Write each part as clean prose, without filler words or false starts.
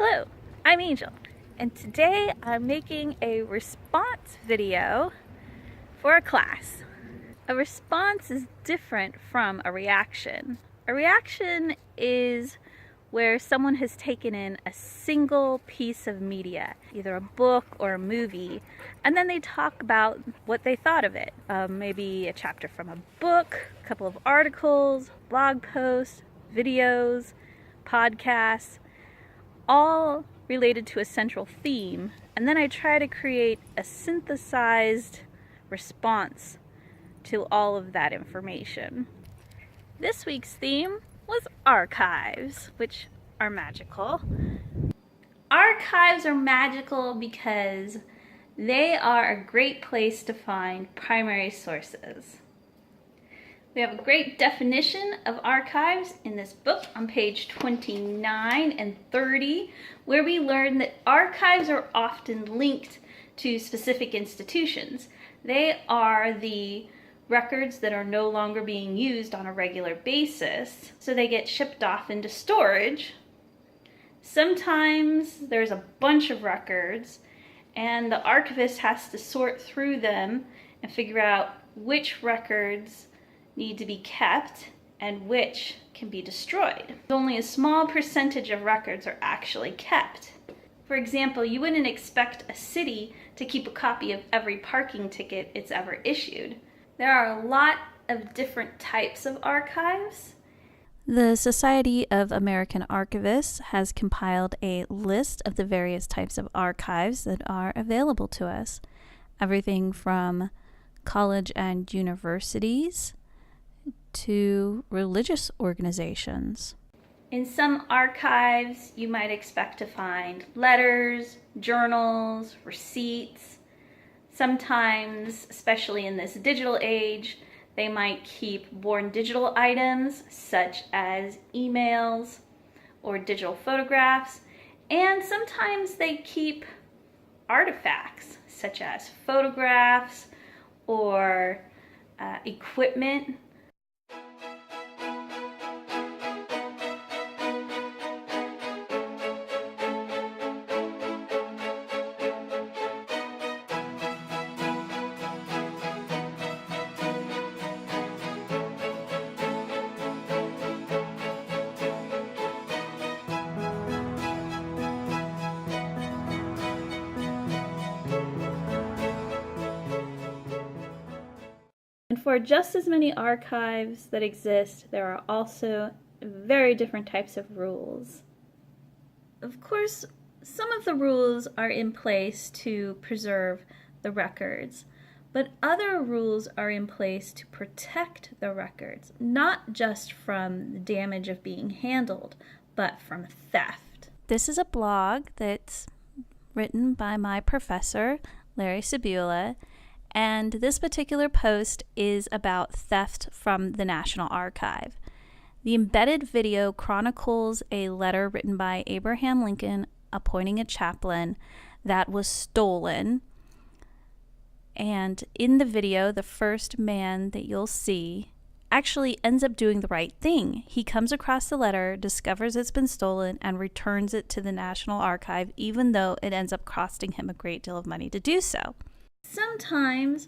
Hello, I'm Angel, and today I'm making a response video for a class. A response is different from a reaction. A reaction is where someone has taken in a single piece of media, either a book or a movie, and then they talk about what they thought of it. Maybe a chapter from a book, a couple of articles, blog posts, videos, podcasts, all related to a central theme, and then I try to create a synthesized response to all of that information. This week's theme was archives, which are magical. Archives are magical because they are a great place to find primary sources. We have a great definition of archives in this book on page 29 and 30, where we learn that archives are often linked to specific institutions. They are the records that are no longer being used on a regular basis, so they get shipped off into storage. Sometimes there's a bunch of records, and the archivist has to sort through them and figure out which records need to be kept and which can be destroyed. Only a small percentage of records are actually kept. For example, you wouldn't expect a city to keep a copy of every parking ticket it's ever issued. There are a lot of different types of archives. The Society of American Archivists has compiled a list of the various types of archives that are available to us. Everything from college and universities to religious organizations. In some archives, you might expect to find letters, journals, receipts. Sometimes, especially in this digital age, they might keep born digital items such as emails or digital photographs, and sometimes they keep artifacts such as photographs or equipment. And for just as many archives that exist, there are also very different types of rules. Of course, some of the rules are in place to preserve the records, but other rules are in place to protect the records, not just from the damage of being handled, but from theft. This is a blog that's written by my professor, Larry Sabula, and this particular post is about theft from the National Archive. The embedded video chronicles a letter written by Abraham Lincoln appointing a chaplain that was stolen. And in the video, the first man that you'll see actually ends up doing the right thing. He comes across the letter, discovers it's been stolen, and returns it to the National Archive, even though it ends up costing him a great deal of money to do so. Sometimes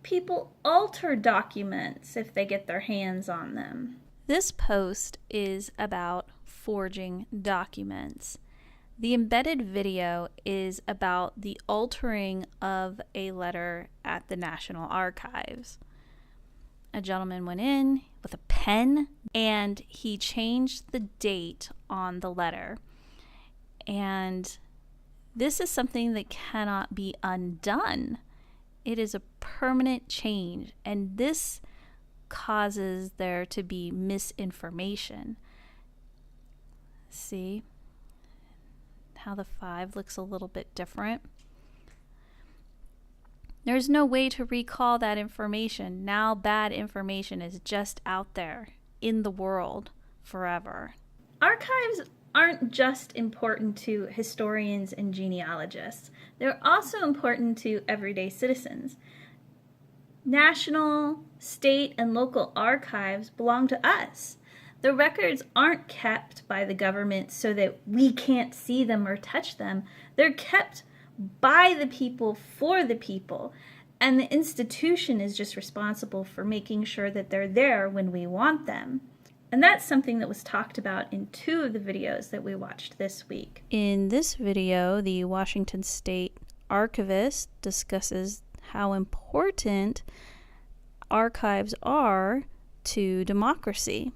people alter documents if they get their hands on them. This post is about forging documents. The embedded video is about the altering of a letter at the National Archives. A gentleman went in with a pen and he changed the date on the letter. And this is something that cannot be undone. It is a permanent change, and this causes there to be misinformation. See how the 5 looks a little bit different? There's no way to recall that information. Now bad information is just out there in the world forever. Archives aren't just important to historians and genealogists. They're also important to everyday citizens. National, state, and local archives belong to us. The records aren't kept by the government so that we can't see them or touch them. They're kept by the people for the people. And the institution is just responsible for making sure that they're there when we want them. And that's something that was talked about in 2 of the videos that we watched this week. In this video, the Washington State archivist discusses how important archives are to democracy.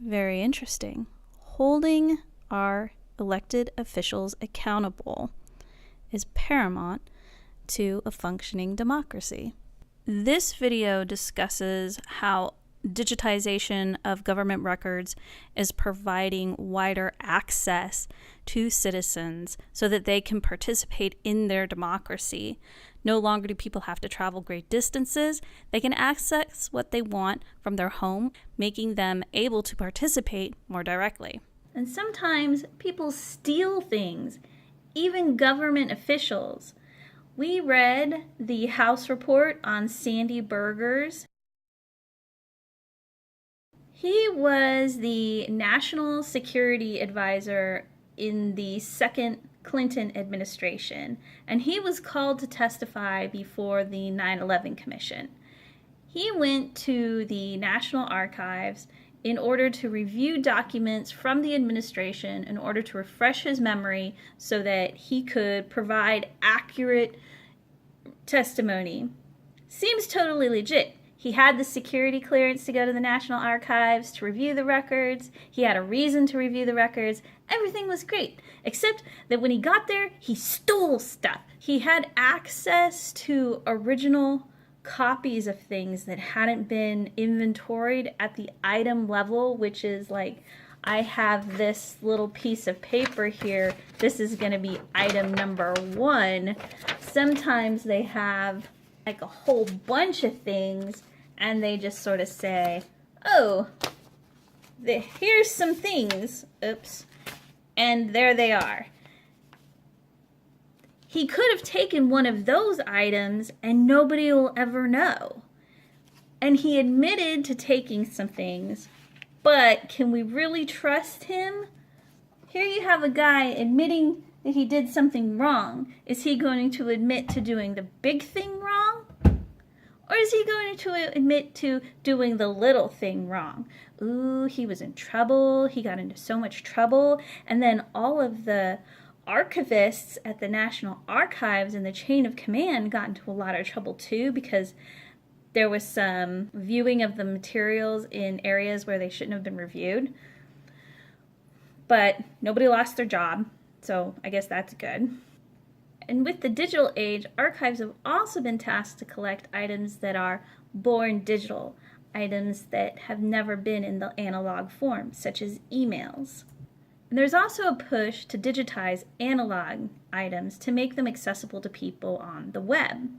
Very interesting. Holding our elected officials accountable is paramount to a functioning democracy. This video discusses how digitization of government records is providing wider access to citizens so that they can participate in their democracy. No longer do people have to travel great distances. They can access what they want from their home, making them able to participate more directly. And sometimes people steal things, even government officials. We read the House report on Sandy Burgers. He was the National Security Advisor in the second Clinton administration, and he was called to testify before the 9/11 Commission. He went to the National Archives in order to review documents from the administration in order to refresh his memory so that he could provide accurate testimony. Seems totally legit. He had the security clearance to go to the National Archives to review the records. He had a reason to review the records. Everything was great, except that when he got there, he stole stuff. He had access to original copies of things that hadn't been inventoried at the item level, which is like, I have this little piece of paper here. This is going to be item number 1. Sometimes they have like a whole bunch of things, and they just sort of say, oh, here's some things, oops, and there they are. He could have taken one of those items and nobody will ever know. And he admitted to taking some things, but can we really trust him? Here you have a guy admitting that he did something wrong. Is he going to admit to doing the big thing wrong? Or is he going to admit to doing the little thing wrong? Ooh, he was in trouble. He got into so much trouble. And then all of the archivists at the National Archives and the chain of command got into a lot of trouble too, because there was some viewing of the materials in areas where they shouldn't have been reviewed. But nobody lost their job, so I guess that's good. And with the digital age, archives have also been tasked to collect items that are born digital, items that have never been in the analog form, such as emails. And there's also a push to digitize analog items to make them accessible to people on the web.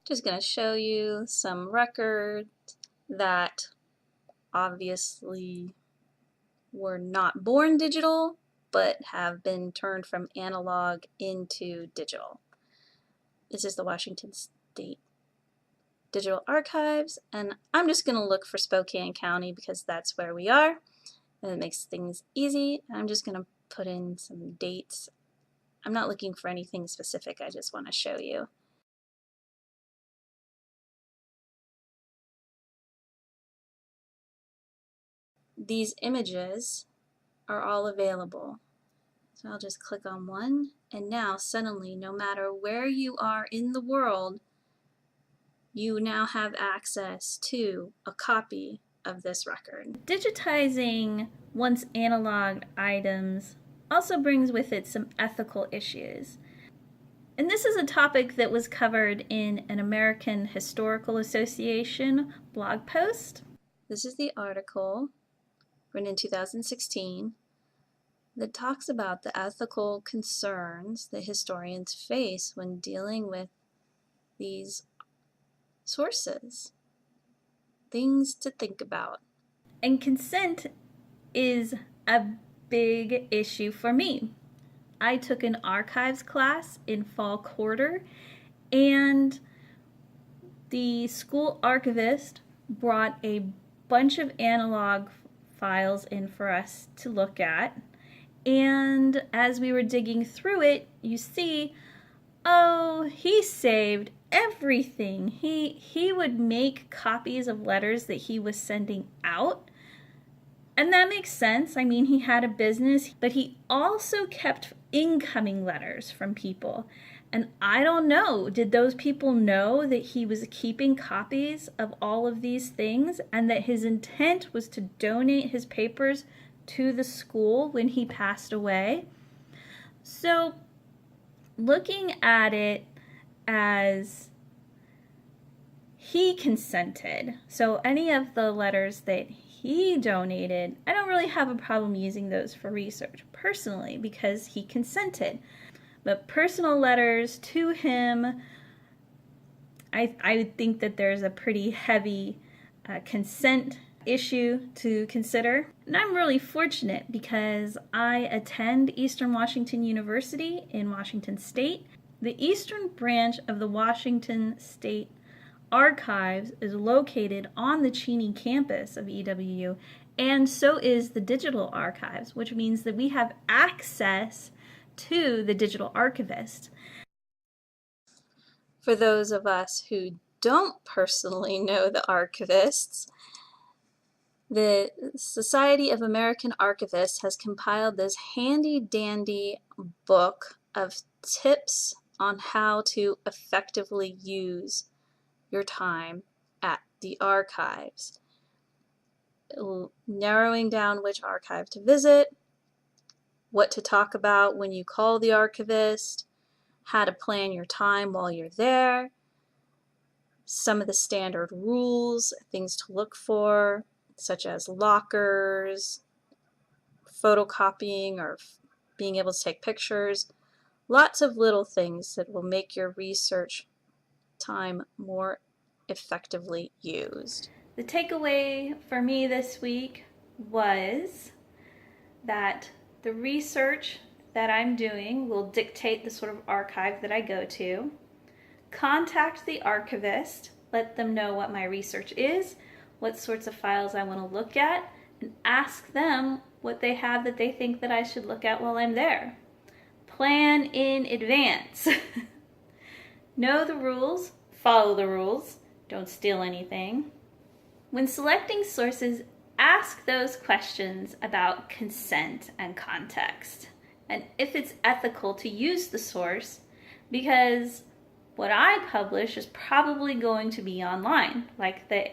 Just going to show you some records that obviously were not born digital, but have been turned from analog into digital. This is the Washington State Digital Archives, and I'm just going to look for Spokane County because that's where we are, and it makes things easy. I'm just going to put in some dates. I'm not looking for anything specific, I just want to show you. These images are all available. So I'll just click on one, and now suddenly, no matter where you are in the world, you now have access to a copy of this record. Digitizing once analog items also brings with it some ethical issues. And this is a topic that was covered in an American Historical Association blog post. This is the article written in 2016. That talks about the ethical concerns that historians face when dealing with these sources. Things to think about. And consent is a big issue for me. I took an archives class in fall quarter, and the school archivist brought a bunch of analog files in for us to look at. And as we were digging through it, you see, oh, he saved everything. He would make copies of letters that he was sending out. And that makes sense. I mean, he had a business, but he also kept incoming letters from people. And I don't know, did those people know that he was keeping copies of all of these things and that his intent was to donate his papers to the school when he passed away? So, looking at it as he consented, so any of the letters that he donated, I don't really have a problem using those for research personally because he consented. But personal letters to him, I think that there's a pretty heavy consent issue to consider. And I'm really fortunate because I attend Eastern Washington University in Washington State. The Eastern branch of the Washington State Archives is located on the Cheney campus of EWU, and so is the digital archives, which means that we have access to the digital archivist. For those of us who don't personally know the archivists, the Society of American Archivists has compiled this handy-dandy book of tips on how to effectively use your time at the archives, narrowing down which archive to visit, what to talk about when you call the archivist, how to plan your time while you're there, some of the standard rules, things to look for, such as lockers, photocopying, or being able to take pictures. Lots of little things that will make your research time more effectively used. The takeaway for me this week was that the research that I'm doing will dictate the sort of archive that I go to. Contact the archivist, let them know what my research is, what sorts of files I want to look at, and ask them what they have that they think that I should look at while I'm there. Plan in advance. Know the rules, follow the rules, don't steal anything. When selecting sources, ask those questions about consent and context, and if it's ethical to use the source, because what I publish is probably going to be online, like the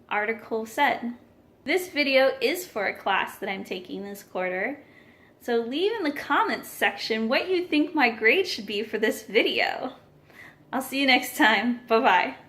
article said. This video is for a class that I'm taking this quarter, so leave in the comments section what you think my grade should be for this video. I'll see you next time. Bye-bye.